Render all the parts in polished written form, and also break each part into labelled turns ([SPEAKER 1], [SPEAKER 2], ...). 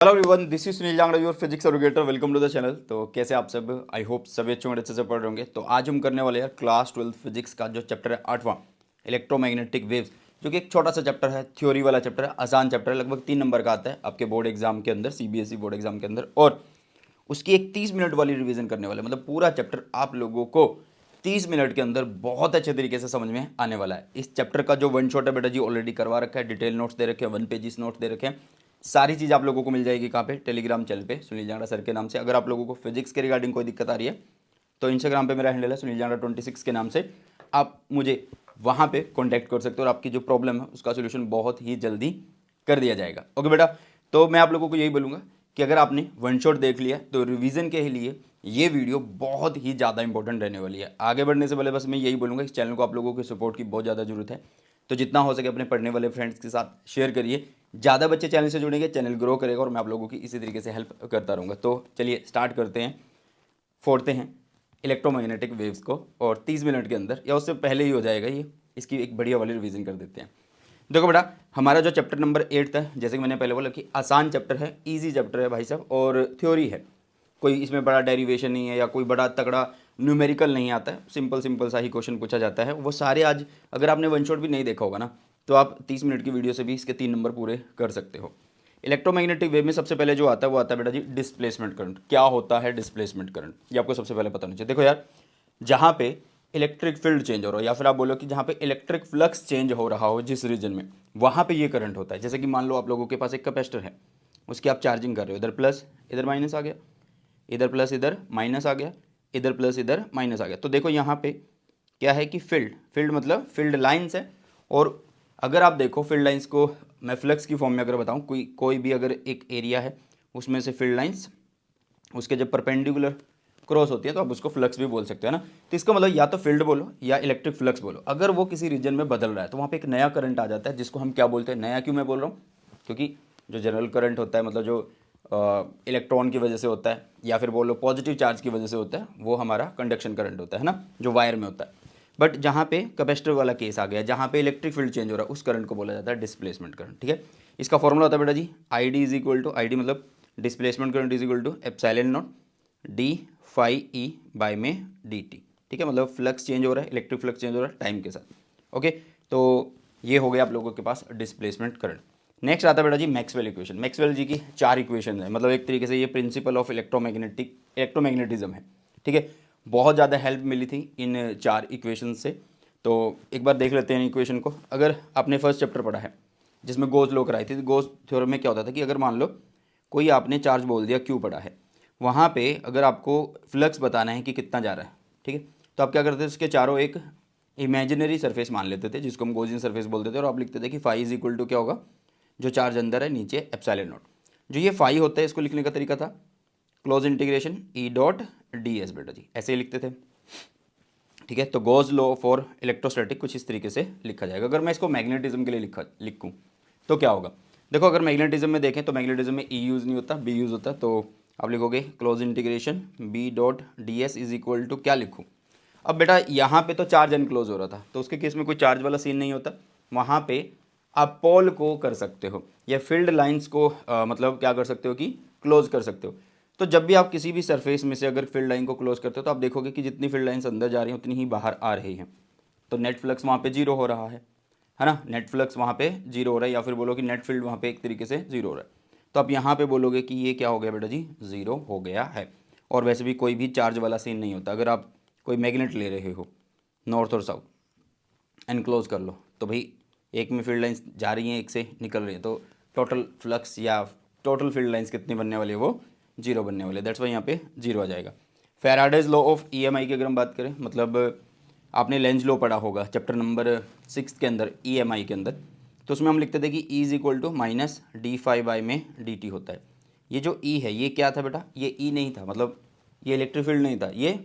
[SPEAKER 1] Hello everyone, this is Sunil Jangra, your physics educator. Welcome to the channel. तो कैसे आप सब? आई होप सभी अच्छे होंगे, अच्छे से पढ़ रहे होंगे। तो आज हम करने वाले हैं क्लास 12 फिजिक्स का जो चैप्टर है 8वां, इलेक्ट्रोमैग्नेटिक वेव्स, जो कि एक छोटा सा चैप्टर है, थ्योरी वाला चैप्टर है, आसान चैप्टर है, लगभग 3 नंबर का आता है आपके बोर्ड एग्जाम के अंदर, सीबीएसई बोर्ड एग्जाम के अंदर। और उसकी एक 30 मिनट वाली रिवीजन करने वाले, मतलब पूरा चैप्टर आप लोगों को 30 मिनट के अंदर बहुत अच्छे तरीके से समझ में आने वाला है। इस चैप्टर का जो वन शॉट है बेटा जी ऑलरेडी करवा रखा है, डिटेल नोट्स दे रखे हैं, 1 पेजेस नोट्स दे रखे हैं। सारी चीज़ आप लोगों को मिल जाएगी कहाँ पे? टेलीग्राम चैनल पे सुनील जांगड़ा सर के नाम से। अगर आप लोगों को फिजिक्स के रिगार्डिंग कोई दिक्कत आ रही है तो इंस्टाग्राम पे मेरा हैंडल है सुनील जांगड़ा 26 के नाम से, आप मुझे वहाँ पे कॉन्टैक्ट कर सकते हो और आपकी जो प्रॉब्लम है उसका सोल्यूशन बहुत ही जल्दी कर दिया जाएगा। ओके बेटा, तो मैं आप लोगों को यही बोलूँगा कि अगर आपने वन शॉट देख लिया तो रिवीजन के लिए ये वीडियो बहुत ही ज़्यादा इंपॉर्टेंट रहने वाली है। आगे बढ़ने से पहले बस मैं यही बोलूँगा, इस चैनल को आप लोगों की सपोर्ट की बहुत ज़्यादा जरूरत है। तो जितना हो सके अपने पढ़ने वाले फ्रेंड्स के साथ शेयर करिए। ज़्यादा बच्चे चैनल से जुड़ेंगे, चैनल ग्रो करेगा और मैं आप लोगों की इसी तरीके से हेल्प करता रहूँगा। तो चलिए स्टार्ट करते हैं, फोड़ते हैं इलेक्ट्रोमैग्नेटिक वेव्स को, और 30 मिनट के अंदर या उससे पहले ही हो जाएगा ये, इसकी एक बढ़िया वाली रिवीजन कर देते हैं। देखो बेटा, हमारा जो चैप्टर नंबर 8 है, जैसे कि मैंने पहले बोला कि आसान चैप्टर है, इजी चैप्टर है भाई साहब, और थ्योरी है। कोई इसमें बड़ा डेरिवेशन नहीं है या कोई बड़ा तगड़ा न्यूमेरिकल नहीं आता है, सिंपल सिंपल सा ही क्वेश्चन पूछा जाता है। वो सारे आज अगर आपने वन शॉट भी नहीं देखा होगा ना, तो आप 30 मिनट की वीडियो से भी इसके 3 नंबर पूरे कर सकते हो। इलेक्ट्रोमैग्नेटिक वेव में सबसे पहले जो आता है वो आता है बेटा जी डिस्प्लेसमेंट करंट। क्या होता है डिस्प्लेसमेंट करंट, ये आपको सबसे पहले पता होना चाहिए। देखो यार, जहाँ पे इलेक्ट्रिक फील्ड चेंज हो रहा हो, या फिर आप बोलो कि जहाँ पे इलेक्ट्रिक फ्लक्स चेंज हो रहा हो जिस रीजन में, वहाँ पे ये करंट होता है। जैसे कि मान लो आप लोगों के पास एक कैपेसिटर है, उसकी आप चार्जिंग कर रहे हो, इधर प्लस इधर माइनस आ गया, इधर प्लस इधर माइनस आ गया, इधर प्लस इधर माइनस आ गया। तो देखो यहाँ पे क्या है कि फील्ड, फील्ड मतलब फील्ड लाइंस है। और अगर आप देखो फील्ड लाइंस को मैं फ्लक्स की फॉर्म में अगर बताऊँ, कोई भी अगर एक एरिया है उसमें से फील्ड लाइंस उसके जब परपेंडिकुलर क्रॉस होती है तो आप उसको फ्लक्स भी बोल सकते हो ना। तो इसका मतलब या तो फील्ड बोलो या इलेक्ट्रिक फ्लक्स बोलो। अगर वो किसी रीजन में बदल रहा है तो वहाँ पे एक नया करंट आ जाता है, जिसको हम क्या बोलते हैं? नया क्यों मैं बोल रहा हूँ? क्योंकि जो जनरल करंट होता है, मतलब जो इलेक्ट्रॉन की वजह से होता है या फिर बोलो पॉजिटिव चार्ज की वजह से होता है, वो हमारा कंडक्शन करंट होता है ना, जो वायर में होता है। बट जहाँ पे कैपेसिटर वाला केस आ गया, जहाँ पे इलेक्ट्रिक फील्ड चेंज हो रहा है, उस करंट को बोला जाता है डिस्प्लेसमेंट करंट। ठीक है, इसका फॉर्मूला होता है बेटा जी I D is equal to, I D मतलब displacement current is equal to epsilon naught D phi E by में डी टी। ठीक है, मतलब फ्लक्स चेंज हो रहा है, इलेक्ट्रिक फ्लक्स चेंज हो रहा है टाइम के साथ। ओके, तो ये हो गया आप लोगों के पास डिस्प्लेसमेंट करंट। नेक्स्ट आता है बेटा जी मैक्सवेल इक्वेशन। मैक्सवेल जी की 4 इक्वेशन है, मतलब एक तरीके से ये प्रिंसिपल ऑफ इलेक्ट्रोमैग्नेटिज्म है। ठीक है, बहुत ज़्यादा हेल्प मिली थी इन 4 इक्वेशन से। तो एक बार देख लेते हैं इक्वेशन को। अगर आपने फर्स्ट चैप्टर पढ़ा है जिसमें गोज लॉ कराई थी, तो गोज थ्योरम में क्या होता था कि अगर मान लो कोई आपने चार्ज बोल दिया क्यू पड़ा है, वहाँ पे अगर आपको फ्लक्स बताना है कि कितना जा रहा है, ठीक है, तो आप क्या करते थे? उसके चारों एक इमेजिनरी सरफेस मान लेते थे, जिसको हम गोजियन सरफेस बोलते थे, और आप लिखते थे कि फाई इज इक्वल टू क्या होगा, जो चार्ज अंदर है नीचे एप्सिलॉन नॉट। जो ये फाई होता है इसको लिखने का तरीका था क्लोज इंटीग्रेशन ई डॉट डी एस बेटा जी, ऐसे ही लिखते थे। ठीक है, तो गोज लॉ फॉर इलेक्ट्रोस्टैटिक कुछ इस तरीके से लिखा जाएगा। अगर मैं इसको मैग्नेटिज्म के लिए लिखूँ तो क्या होगा? देखो, अगर मैग्नेटिज्म में देखें तो मैग्नेटिज्म में ई यूज़ नहीं होता, बी यूज़ होता। तो आप लिखोगे close integration B dot d s is equal to क्या लिखूँ? अब बेटा यहाँ पे तो चार्ज अनक्लोज हो रहा था, तो उसके केस में कोई चार्ज वाला सीन नहीं होता। वहाँ पे आप पोल को कर सकते हो या फील्ड लाइंस को मतलब क्या कर सकते हो कि क्लोज कर सकते हो। तो जब भी आप किसी भी सरफेस में से अगर फील्ड लाइन को क्लोज करते हो तो आप देखोगे कि जितनी फील्ड लाइंस अंदर जा रही हैं उतनी ही बाहर आ रही हैं। तो नेट फ्लक्स वहाँ पे जीरो हो रहा है ना, नेट फ्लक्स वहाँ पे जीरो हो रहा है, या फिर बोलो कि नेट फील्ड वहाँ पे एक तरीके से जीरो हो रहा है। तो आप यहाँ पे बोलोगे कि ये क्या हो गया बेटा जी, जीरो हो गया है। और वैसे भी कोई भी चार्ज वाला सीन नहीं होता। अगर आप कोई मैग्नेट ले रहे हो नॉर्थ और साउथ, एनक्लोज कर लो, तो भाई एक में फील्ड लाइंस जा रही हैं, एक से निकल रही है, तो टोटल फ्लक्स या टोटल फील्ड लाइंस कितनी बनने वाली है? वो जीरो बनने वाली है। दैट्स वाई यहाँ पे जीरो आ जाएगा। फैराडेज लॉ ऑफ ईएमआई की अगर हम बात करें, मतलब आपने लेंज लॉ पढ़ा होगा चैप्टर नंबर 6 के अंदर ईएमआई के अंदर, तो उसमें हम लिखते थे कि E is equal to minus d phi by में डी टी होता है। ये जो ई है ये क्या था बेटा? ये ई नहीं था, मतलब ये इलेक्ट्रिक फील्ड नहीं था, ये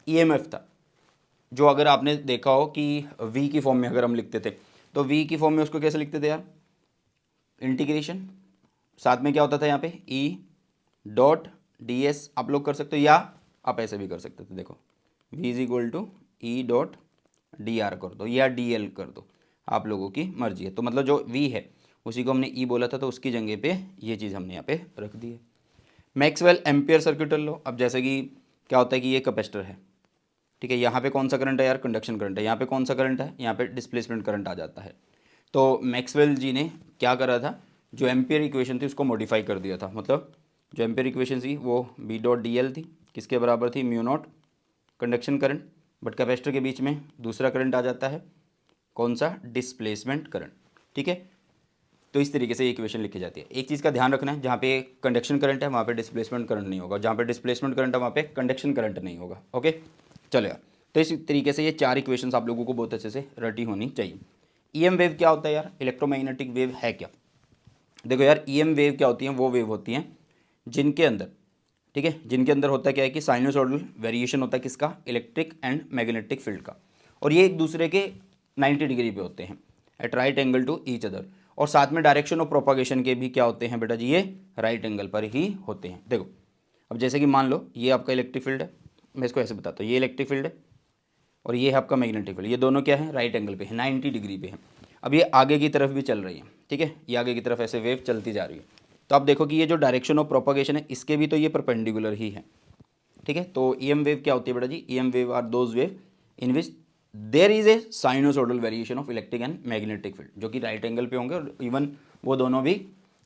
[SPEAKER 1] ईएमएफ था। जो अगर आपने देखा हो कि वी की फॉर्म में अगर हम लिखते थे, तो वी की फॉर्म में उसको कैसे लिखते थे यार? इंटीग्रेशन, साथ में क्या होता था यहाँ पे ई डॉट डी एस आप लोग कर सकते हो, या आप ऐसे भी कर सकते थे। देखो V is equal to E dot d r कर दो या डी एल कर दो, आप लोगों की मर्जी है। तो मतलब जो वी है उसी को हमने ई बोला था, तो उसकी जगह पे ये चीज़ हमने यहाँ पे रख दी है। मैक्सवेल एम्पियर सर्किट लो। अब जैसे कि क्या होता है कि ये कैपेसिटर है, ठीक है, यहाँ पे कौन सा करंट है यार, कंडक्शन करंट है, यहाँ पे कौन सा करंट है, यहाँ पे डिस्प्लेसमेंट करंट आ जाता है। तो मैक्सवेल जी ने क्या करा था, जो एम्पियर इक्वेशन थी उसको मॉडिफाई कर दिया था। मतलब जो एम्पियर इक्वेशन थी वो बी डॉट डी एल थी, किसके बराबर थी, mu naught conduction current, but capacitor के बीच में दूसरा करंट आ जाता है, कौन सा, डिस्प्लेसमेंट करंट, ठीक है। तो इस तरीके से ये इक्वेशन लिखी जाती है। एक चीज़ का ध्यान रखना है, जहाँ पे कंडक्शन करंट है वहाँ पे डिस्प्लेसमेंट करंट नहीं होगा, जहाँ पे डिस्प्लेसमेंट करंट है वहाँ पे कंडक्शन करंट नहीं होगा। ओके, चलेगा। तो इस तरीके से ये चार इक्वेशंस आप लोगों को बहुत अच्छे से रटी होनी चाहिए। ईएम वेव क्या होता है यार, इलेक्ट्रोमैग्नेटिक वेव है क्या। देखो यार, ईएम वेव क्या होती हैं, वो वेव होती हैं जिनके अंदर, ठीक है, जिनके अंदर होता क्या है कि साइनोसॉइडल वेरिएशन होता है किसका, इलेक्ट्रिक एंड मैग्नेटिक फील्ड का, और ये एक दूसरे के 90 डिग्री पे होते हैं, at right angle to each other. और साथ में डायरेक्शन ऑफ प्रोपागेशन के भी क्या होते हैं बेटा जी, ये राइट एंगल पर ही होते हैं। देखो अब जैसे कि मान लो ये आपका इलेक्ट्रिक फील्ड है, मैं इसको ऐसे बताता हूँ, ये इलेक्ट्रिक फील्ड है और ये है आपका मैग्नेटिक फील्ड, ये दोनों क्या है, राइट एंगल पे है, 90 डिग्री पे है। अब ये आगे की तरफ भी चल रही है, ठीक है, ये आगे की तरफ ऐसे वेव चलती जा रही है। तो आप देखो कि ये जो डायरेक्शन ऑफ प्रोपागेशन है इसके भी तो ये परपेंडिकुलर ही है, ठीक है। तो ईएम वेव क्या होती है बेटा जी, EM wave are those wave in which there is a sinusoidal variation of electric and magnetic field, जो कि राइट एंगल पे होंगे, और इवन वो दोनों भी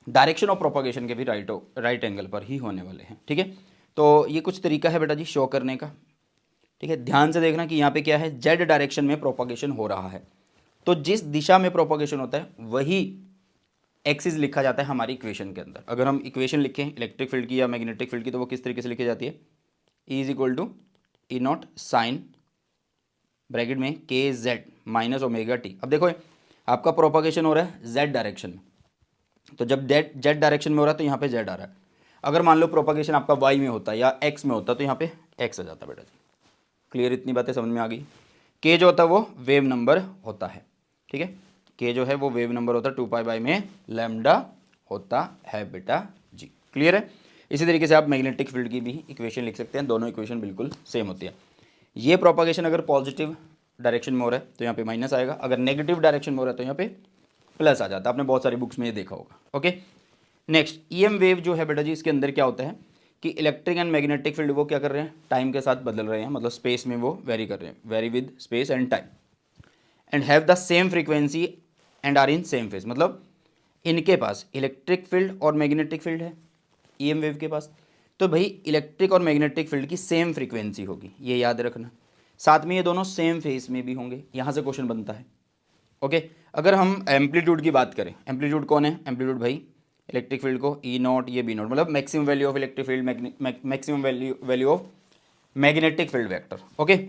[SPEAKER 1] डायरेक्शन ऑफ प्रोपागेशन के भी राइट एंगल पर ही होने वाले हैं, ठीक है। तो ये कुछ तरीका है बेटा जी शो करने का, ठीक है। ध्यान से देखना कि यहाँ पे क्या है, जेड डायरेक्शन में प्रोपागेशन हो रहा है, तो जिस दिशा में प्रोपागेशन होता है वही एक्सिस लिखा जाता है हमारी इक्वेशन के अंदर। अगर हम इक्वेशन लिखें इलेक्ट्रिक फील्ड की या मैग्नेटिक फील्ड की, तो वो किस तरीके से लिखी जाती है, E is equal to E naught sine bracket में k Z minus omega T. अब देखो आपका प्रोपागेशन हो रहा है जेड डायरेक्शन में, तो जब जेड डायरेक्शन में हो रहा है तो यहाँ पे जेड आ रहा है। अगर मान लो प्रोपागेशन आपका वाई में होता है या एक्स में होता है तो यहाँ पे एक्स आ जाता है बेटा जी। क्लियर, इतनी बातें समझ में आ गई। के जो होता है वो वेव नंबर होता है, ठीक है, के जो है वो वेव नंबर होता है, 2π में लैम्डा होता है बेटा जी। क्लियर है। इसी तरीके से आप मैग्नेटिक फील्ड की भी इक्वेशन लिख सकते हैं, दोनों इक्वेशन बिल्कुल सेम होती है। ये प्रोपागेशन अगर पॉजिटिव डायरेक्शन में हो रहा है तो यहाँ पे माइनस आएगा, अगर नेगेटिव डायरेक्शन में हो रहा है तो यहाँ पे प्लस आ जाता है। आपने बहुत सारी बुक्स में ये देखा होगा। ओके, नेक्स्ट ईएम वेव जो है बेटा जी, इसके अंदर क्या होता है कि इलेक्ट्रिक एंड मैग्नेटिक फील्ड वो क्या कर रहे हैं, टाइम के साथ बदल रहे हैं, मतलब स्पेस में वो वेरी कर रहे हैं, vary with space and time, and have the same frequency and are in same phase. मतलब इनके पास इलेक्ट्रिक फील्ड और मैग्नेटिक फील्ड है ईएम वेव के पास, तो भाई इलेक्ट्रिक और मैग्नेटिक फील्ड की सेम फ्रीक्वेंसी होगी, ये याद रखना। साथ में ये दोनों सेम फेज में भी होंगे, यहाँ से क्वेश्चन बनता है। ओके, अगर हम एम्पलीट्यूड की बात करें, एम्पलीट्यूड कौन है, एम्पलीट्यूड भाई इलेक्ट्रिक फील्ड को ई नॉट, ये बी नॉट, मतलब maximum value of electric field, maximum value of magnetic field vector. Okay,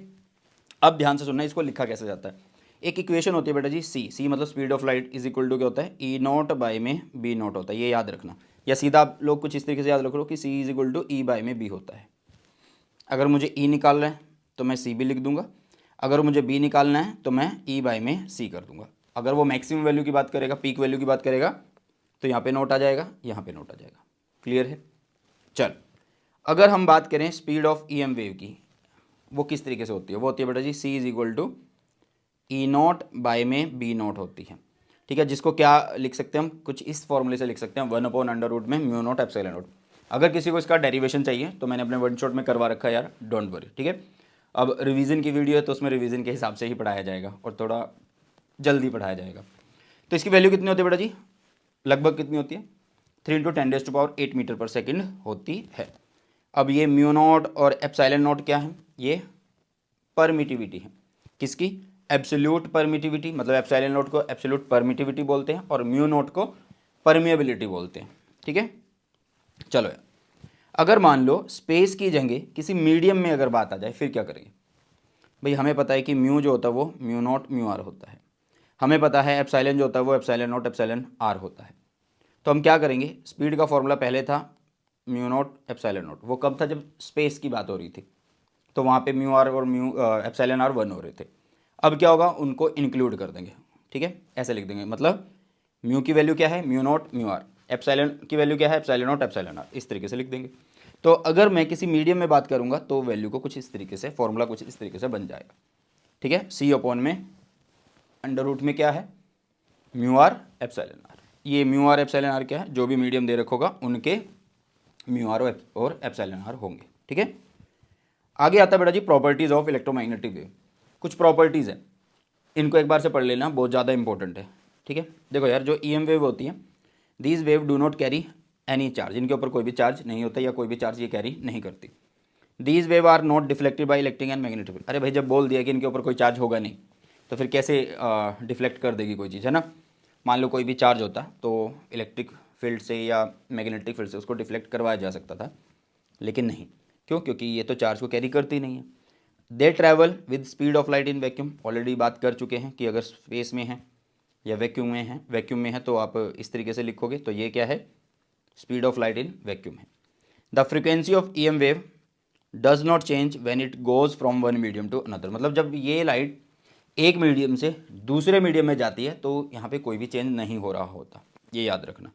[SPEAKER 1] अब ध्यान से सुनना, इसको लिखा कैसे जाता है। एक इक्वेशन होती है बेटा जी, सी मतलब speed of light is equal to क्या होता है, ई नॉट बाई में बी नॉट होता है, ये याद रखना। या सीधा आप लोग कुछ इस तरीके से याद रख लो कि C is equal to E by में बी होता है। अगर मुझे ई निकालना है तो मैं सी भी लिख दूंगा, अगर मुझे बी निकालना है तो मैं ई बाई में सी कर दूंगा। अगर वो मैक्सिमम वैल्यू की बात करेगा, पीक वैल्यू की बात करेगा, तो यहाँ पे नोट आ जाएगा, यहाँ पे नोट आ जाएगा। क्लियर है। चल, अगर हम बात करें स्पीड ऑफ ईएम वेव की, वो किस तरीके से होती है, वो होती है बेटा जी C is equal to E naught by में बी नॉट होती है, ठीक है, जिसको क्या लिख सकते हैं हम, कुछ इस फॉर्मूले से लिख सकते हैं, 1/√में म्यू नॉट एप्सिलॉन नॉट। अगर किसी को इसका डेरिवेशन चाहिए तो मैंने अपने वन शॉट में करवा रखा है यार, डोंट वरी, ठीक है। अब रिवीजन की वीडियो है तो उसमें रिवीजन के हिसाब से ही पढ़ाया जाएगा और थोड़ा जल्दी पढ़ाया जाएगा। तो इसकी वैल्यू कितनी होती है बेटा जी, लगभग कितनी होती है, 3 × 10⁸ मीटर पर सेकेंड होती है। अब ये म्यू नॉट और एप्सिलॉन नॉट क्या है, ये परमिटिविटी है, किसकी, एब्सोल्यूट परमिटिविटी, मतलब एप्सिलॉन नॉट को एब्सोल्यूट परमिटिविटी बोलते हैं और म्यू नॉट को परमिएबिलिटी बोलते हैं, ठीक है। चलो यार, अगर मान लो स्पेस की जगह किसी मीडियम में अगर बात आ जाए फिर क्या करेंगे। भाई हमें पता है कि म्यू जो होता है वो म्यू नॉट म्यू आर होता है, हमें पता है एप्सिलॉन जो होता है वो एप्सिलॉन नॉट एप्सिलॉन आर होता है। तो हम क्या करेंगे, स्पीड का फॉर्मूला पहले था म्यू नॉट एप्सिलॉन नॉट, वो कब था, जब स्पेस की बात हो रही थी, तो वहाँ पे म्यू आर और म्यू एप्सिलॉन आर 1 हो रहे थे। अब क्या होगा, उनको इंक्लूड कर देंगे, ठीक है, ऐसे लिख देंगे, मतलब म्यू की वैल्यू क्या है, mu naught mu r, epsilon की वैल्यू क्या है, एप्सिलॉन नॉट एप्सिलॉन आर, इस तरीके से लिख देंगे। तो अगर मैं किसी मीडियम में बात करूंगा तो वैल्यू को कुछ इस तरीके से, फॉर्मूला कुछ इस तरीके से बन जाएगा, ठीक है। सी अपॉन में अंडर रूट में क्या है, म्यू आर एप्सिलॉन आर, ये म्यू आर एप्सिलॉन आर क्या है, जो भी मीडियम दे रखा होगा उनके म्यू आर और एप्सिलॉन आर होंगे। ठीक है, आगे आता है बेटा जी प्रॉपर्टीज ऑफ इलेक्ट्रोमैग्नेटिक वेव। कुछ प्रॉपर्टीज है, इनको एक बार से पढ़ लेना, बहुत ज़्यादा इंपॉर्टेंट है। ठीक है, देखो यार, जो ई एम वेव होती है, these wave do not carry any charge, इनके ऊपर कोई भी चार्ज नहीं होता या कोई भी चार्ज ये कैरी नहीं करती। These wave are not deflected by electric and magnetic field. अरे भाई, जब बोल दिया कि इनके ऊपर कोई चार्ज होगा नहीं, तो फिर कैसे डिफ्लेक्ट कर देगी कोई चीज़, है ना। मान लो कोई भी चार्ज होता तो इलेक्ट्रिक फील्ड से या मैग्नेटिक फील्ड से उसको डिफ्लेक्ट करवाया जा सकता था, लेकिन नहीं। क्यों? क्योंकि ये तो चार्ज को कैरी करती नहीं है। दे travel with speed of light in vacuum, already बात कर चुके हैं कि अगर स्पेस में है या वैक्यूम में है तो आप इस तरीके से लिखोगे, तो ये क्या है, speed of light in vacuum है। The frequency of E M wave does not change when it goes from one medium to another, मतलब जब ये लाइट एक मीडियम से दूसरे मीडियम में जाती है तो यहाँ पे कोई भी चेंज नहीं हो रहा होता, ये याद रखना।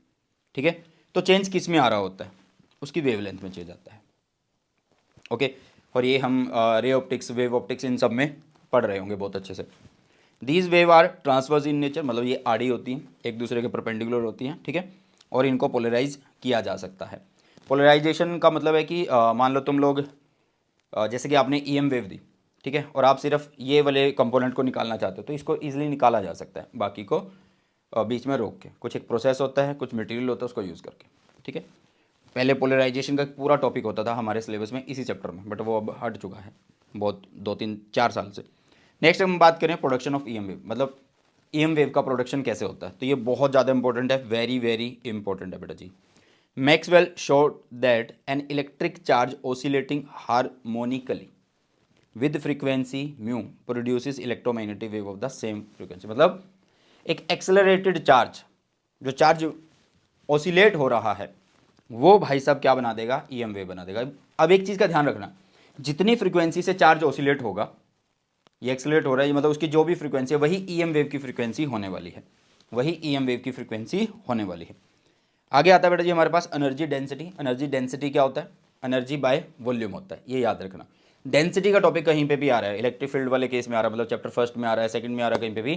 [SPEAKER 1] ठीक है, तो चेंज किस में आ रहा होता है, उसकी वेवलेंथ में चेंज आता है। ओके, और ये हम रे ऑप्टिक्स, वेव ऑप्टिक्स, इन सब में पढ़ रहे होंगे बहुत अच्छे से। These wave are transverse in nature, मतलब ये आड़ी होती हैं, एक दूसरे के परपेंडिकुलर होती हैं। ठीक है, और इनको पोलराइज किया जा सकता है। पोलराइजेशन का मतलब है कि मान लो तुम लोग जैसे कि आपने ई एम वेव दी, ठीक है, और आप सिर्फ ये वाले कंपोनेंट को निकालना चाहते हो तो इसको ईजिली निकाला जा सकता है, बाकी को बीच में रोक के। कुछ एक प्रोसेस होता है, कुछ मटेरियल होता है, उसको यूज़ करके। ठीक है, पहले पोलराइजेशन का पूरा टॉपिक होता था हमारे सिलेबस में इसी चैप्टर में, बट वो अब हट चुका है बहुत 2-3-4 साल से। नेक्स्ट हम बात करें production of E M wave, मतलब ई एम वेव का प्रोडक्शन कैसे होता है, तो ये बहुत ज़्यादा इंपॉर्टेंट है, वेरी वेरी इंपॉर्टेंट है बेटा जी। Maxwell showed that an electric charge oscillating harmonically with frequency mu produces electromagnetic wave of the same frequency, मतलब एक एक्सेलरेटेड चार्ज, जो चार्ज ऑसिलेट हो रहा है, वो भाई साहब क्या बना देगा, ई एम वेव बना देगा। अब एक चीज़ का ध्यान रखना, जितनी फ्रीक्वेंसी से चार्ज ऑसिलेट होगा, ये एक्सेलरेट हो रहा है, मतलब उसकी जो भी फ्रीक्वेंसी है वही ई एम वेव की फ्रीक्वेंसी होने वाली है, वही ई एम वेव की फ्रीक्वेंसी होने वाली है। आगे आता है बेटा जी हमारे पास एनर्जी डेंसिटी। एनर्जी डेंसिटी क्या होता है, एनर्जी बाय वॉल्यूम होता है, ये याद रखना। डेंसिटी का टॉपिक कहीं पे भी आ रहा है, इलेक्ट्रिक फील्ड वाले केस में आ रहा है, मतलब चैप्टर फर्स्ट में आ रहा है, सेकंड में आ रहा है, कहीं पे भी,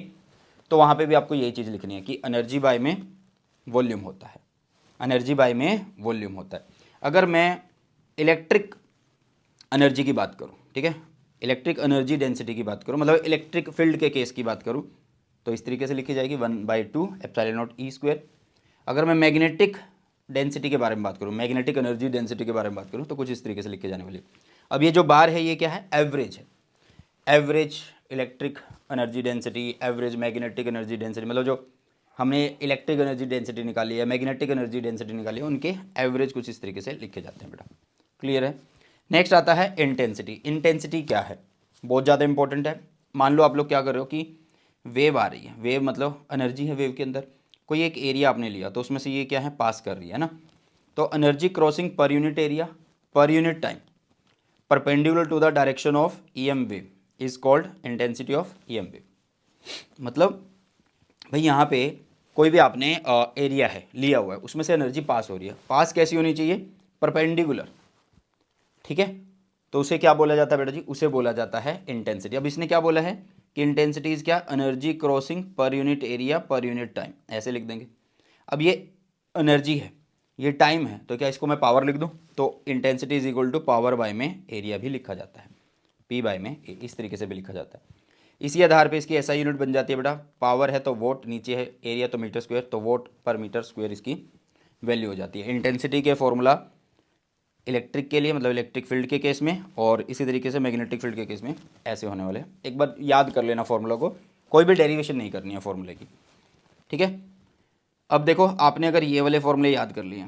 [SPEAKER 1] तो वहाँ पे भी आपको यही चीज़ लिखनी है कि एनर्जी बाय में वॉल्यूम होता है, एनर्जी बाय में वॉल्यूम होता है। अगर मैं इलेक्ट्रिक एनर्जी की बात करूँ, ठीक है, इलेक्ट्रिक एनर्जी डेंसिटी की बात करूँ, मतलब इलेक्ट्रिक फील्ड के केस की बात करूँ, तो इस तरीके से लिखी जाएगी 1/2 एप्सिलॉन नॉट ई स्क्वायर। अगर मैं मैग्नेटिक डेंसिटी के बारे में बात करूँ, मैग्नेटिक एनर्जी डेंसिटी के बारे में बात करूँ, तो कुछ इस तरीके से लिखे जाने वाली। अब ये जो बार है ये क्या है, एवरेज है, average electric energy density, average magnetic energy density, मतलब जो हमने इलेक्ट्रिक एनर्जी डेंसिटी निकाली है, मैग्नेटिक एनर्जी डेंसिटी निकाली है, उनके एवरेज कुछ इस तरीके से लिखे जाते हैं बेटा। क्लियर है। नेक्स्ट आता है इंटेंसिटी। इंटेंसिटी क्या है, बहुत ज़्यादा इंपॉर्टेंट है। मान लो आप लोग क्या कर रहे हो कि वेव आ रही है, वेव मतलब एनर्जी है, वेव के अंदर कोई एक एरिया आपने लिया, तो उसमें से ये क्या है, पास कर रही है ना, तो energy crossing per unit area per unit time perpendicular to the direction of E M wave is called intensity of E M wave. मतलब भाई यहाँ पे कोई भी आपने एरिया है लिया हुआ है, उसमें से एनर्जी पास हो रही है, पास कैसी होनी चाहिए, परपेंडिकुलर। ठीक है, तो उसे क्या बोला जाता है बेटा जी, उसे बोला जाता है इंटेंसिटी। अब इसने क्या बोला है कि इंटेंसिटी इज क्या, energy crossing per unit area per unit time, ऐसे लिख देंगे। अब ये एनर्जी है, ये टाइम है, तो क्या इसको मैं पावर लिख दूं, तो intensity is equal to power by में एरिया भी लिखा जाता है, पी बाय में इस तरीके से भी लिखा जाता है। इसी आधार पे इसकी ऐसा यूनिट बन जाती है बेटा, पावर है तो वोट, नीचे है एरिया तो मीटर स्क्वायर, तो वोट पर मीटर स्क्वायर इसकी वैल्यू हो जाती है। इंटेंसिटी के फॉर्मूला इलेक्ट्रिक के लिए, मतलब इलेक्ट्रिक फील्ड के केस में, और इसी तरीके से मैग्नेटिक फील्ड के केस में ऐसे होने वाले। एक बार याद कर लेना फॉर्मूला को, कोई भी डेरिवेशन नहीं करनी है फॉर्मूले की। ठीक है, अब देखो आपने अगर ये वाले फॉर्मूले याद कर लिए,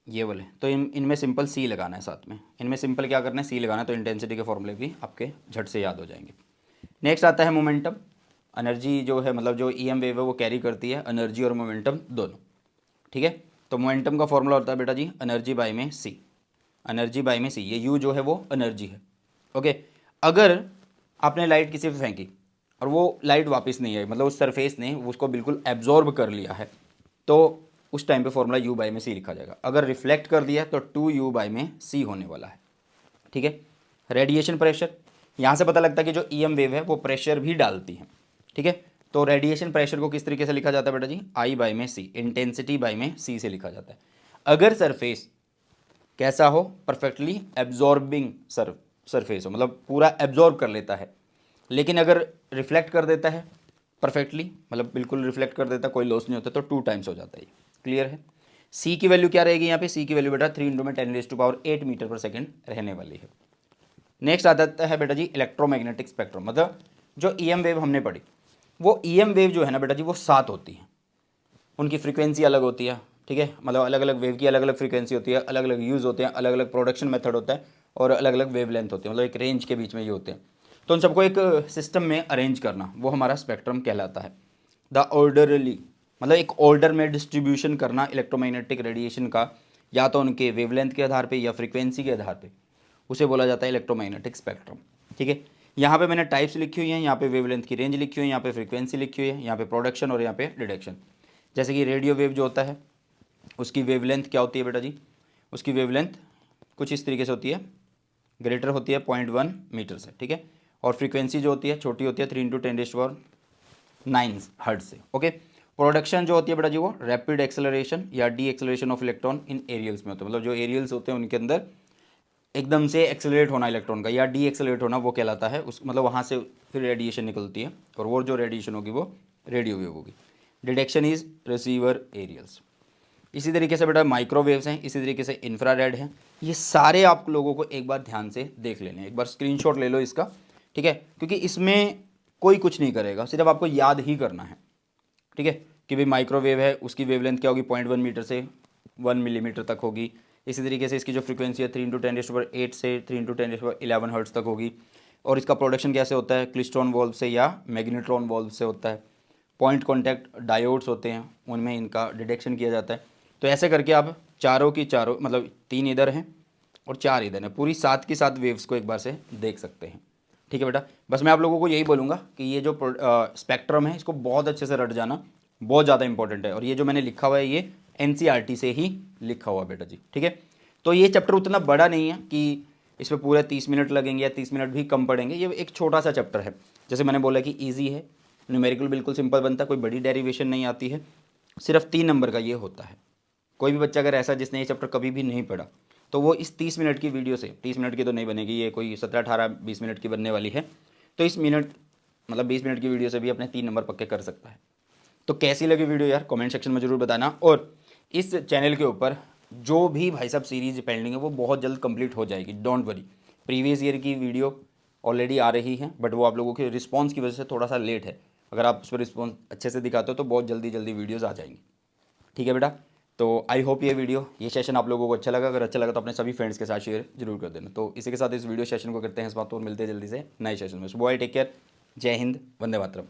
[SPEAKER 1] ये वाले, तो इनमें सिंपल सी लगाना है साथ में, इनमें सिंपल क्या करना है, सी लगाना है, तो इंटेंसिटी के फॉर्मूले भी आपके झट से याद हो जाएंगे। नेक्स्ट आता है मोमेंटम। एनर्जी जो है, मतलब जो ई एम वेव है वो कैरी करती है एनर्जी और मोमेंटम दोनों। ठीक है, तो मोमेंटम का फॉर्मूला होता है बेटा जी एनर्जी बाय में सी, एनर्जी बाय में सी, ये यू जो है वो एनर्जी है। ओके, अगर आपने लाइट किसी पे फेंकी और वो लाइट वापस नहीं आई, मतलब उस सरफेस ने उसको बिल्कुल एब्जॉर्ब कर लिया है, तो उस टाइम पे फॉर्मूला यू बाय में सी लिखा जाएगा। अगर रिफ्लेक्ट कर दिया तो 2u बाय में सी होने वाला है। ठीक है, रेडिएशन प्रेशर, यहाँ से पता लगता है कि जो ई एम वेव है वो प्रेशर भी डालती है। ठीक है, तो रेडिएशन प्रेशर को किस तरीके से लिखा जाता है बेटा जी, आई बाई में सी, इंटेंसिटी बाई में सी से लिखा जाता है। अगर सरफेस कैसा हो, परफेक्टली एब्जॉर्बिंग सरफेस हो, मतलब पूरा एब्जॉर्ब कर लेता है, लेकिन अगर रिफ्लेक्ट कर देता है परफेक्टली, मतलब बिल्कुल रिफ्लेक्ट कर देता है, कोई लॉस नहीं होता, तो 2 टाइम्स हो जाता है। क्लियर है। सी की वैल्यू क्या रहेगी यहाँ पे, सी की वैल्यू बेटा 3 × 10⁸ मीटर पर सेकेंड रहने वाली है। नेक्स्ट आ जाता है बेटा जी इलेक्ट्रोमैग्नेटिक स्पेक्ट्रम, मतलब जो ईएम वेव हमने पढ़ी, वो ईएम वेव जो है ना बेटा जी वो 7 होती हैं, उनकी फ्रीक्वेंसी अलग होती है, ठीक है, मतलब अलग अलग वेव की अलग अलग फ्रीक्वेंसी होती है, अलग अलग यूज़ होते हैं, अलग अलग प्रोडक्शन मेथड होता है और अलग अलग वेव लेंथ होती है, मतलब एक रेंज के बीच में ये होते हैं। तो उन सबको एक सिस्टम में अरेंज करना वो हमारा स्पेक्ट्रम कहलाता है। द ऑर्डरली, मतलब एक ऑर्डर में डिस्ट्रीब्यूशन करना इलेक्ट्रोमैग्नेटिक रेडिएशन का, या तो उनके वेवलेंथ के आधार पे या फ्रीक्वेंसी के आधार पे, उसे बोला जाता है इलेक्ट्रोमैग्नेटिक स्पेक्ट्रम। ठीक है, यहाँ पे मैंने टाइप्स लिखी हुई हैं, यहाँ पे वेवलेंथ की रेंज लिखी हुई है, यहाँ पे फ्रीक्वेंसी लिखी हुई है, यहाँ पे प्रोडक्शन और यहाँ पे डिटेक्शन। जैसे कि रेडियो वेव जो होता है उसकी वेवलेंथ क्या होती है बेटा जी, उसकी वेवलेंथ कुछ इस तरीके से होती है, ग्रेटर होती है 0.1 मीटर से, ठीक है, और फ्रीक्वेंसी जो होती है छोटी होती है 3 × 10⁹ हर्ट्ज से। ओके, प्रोडक्शन जो होती है बेटा जी वो रैपिड एक्सेलरेशन या deceleration of electron in aerials में होता है, मतलब जो एरियल्स होते हैं उनके अंदर एकदम से एक्सेलरेट होना इलेक्ट्रॉन का या डी एक्सेलरेट होना वो कहलाता है उस, मतलब वहाँ से फिर रेडिएशन निकलती है और वो जो रेडिएशन होगी वो रेडियो वेव होगी। Detection is receiver aerials. इसी तरीके से बेटा माइक्रोवेव्स हैं, इसी तरीके से इंफ्रारेड हैं। ये सारे आप लोगों को एक बार ध्यान से देख लेने हैं, एक बार स्क्रीनशॉट ले लो इसका, ठीक है, क्योंकि इसमें कोई कुछ नहीं करेगा, सिर्फ आपको याद ही करना है, ठीक है, कि भाई माइक्रोवेव है उसकी वेवलेंथ क्या होगी, 0.1 मीटर से 1 मिलीमीटर तक होगी। इसी तरीके से इसकी जो फ्रीक्वेंसी है 3 × 10⁸ से 3 × 10⁻11 हर्ट्ज तक होगी। और इसका प्रोडक्शन कैसे होता है, क्लिस्ट्रॉन वॉल्व से या मैग्नेट्रॉन वॉल्व से होता है। पॉइंट कॉन्टैक्ट डायोड्स होते हैं, उनमें इनका डिटेक्शन किया जाता है। तो ऐसे करके आप चारों की चारों, मतलब 3 इधर हैं और 4 इधर हैं, पूरी 7 की 7 वेव्स को एक बार से देख सकते हैं। ठीक है बेटा, बस मैं आप लोगों को यही बोलूँगा कि ये जो स्पेक्ट्रम है इसको बहुत अच्छे से रट जाना, बहुत ज़्यादा इंपॉर्टेंट है। और ये जो मैंने लिखा हुआ है ये एनसीईआरटी से ही लिखा हुआ बेटा जी, ठीक है। तो ये चैप्टर उतना बड़ा नहीं है कि इस पर पूरे 30 मिनट लगेंगे या 30 मिनट भी कम पड़ेंगे, ये एक छोटा सा चैप्टर है। जैसे मैंने बोला कि ईजी है, न्यूमेरिकल बिल्कुल सिंपल बनता है, कोई बड़ी डेरिवेशन नहीं आती है, सिर्फ 3 नंबर का ये होता है। कोई भी बच्चा अगर ऐसा जिसने ये चैप्टर कभी भी नहीं पढ़ा तो वो इस 30 मिनट की वीडियो से, 30 मिनट की तो नहीं बनेगी, ये कोई 17, 18, 20 मिनट की बनने वाली है, तो इस मिनट मतलब 20 मिनट की वीडियो से भी अपने 3 नंबर पक्के कर सकता है। तो कैसी लगी वीडियो यार, कमेंट सेक्शन में जरूर बताना। और इस चैनल के ऊपर जो भी भाई साहब सीरीज पेंडिंग है वो बहुत जल्द कंप्लीट हो जाएगी, डोंट वरी। प्रीवियस ईयर की वीडियो ऑलरेडी आ रही है, बट वो आप लोगों के रिस्पॉन्स की वजह से थोड़ा सा लेट है। अगर आप उस पर रिस्पॉन्स अच्छे से दिखाते हो तो बहुत जल्दी जल्दी वीडियोज़ आ जाएंगी। ठीक है बेटा, तो आई होप ये सेशन आप लोगों को अच्छा लगा। अगर अच्छा लगा तो अपने सभी फ्रेंड्स के साथ शेयर जरूर कर देना। तो इसी के साथ इस वीडियो सेशन को करते हैं इस बात, और मिलते हैं जल्दी से नए सेशन में। सो बॉय, टेक केयर, जय हिंद, वंदे मातरम।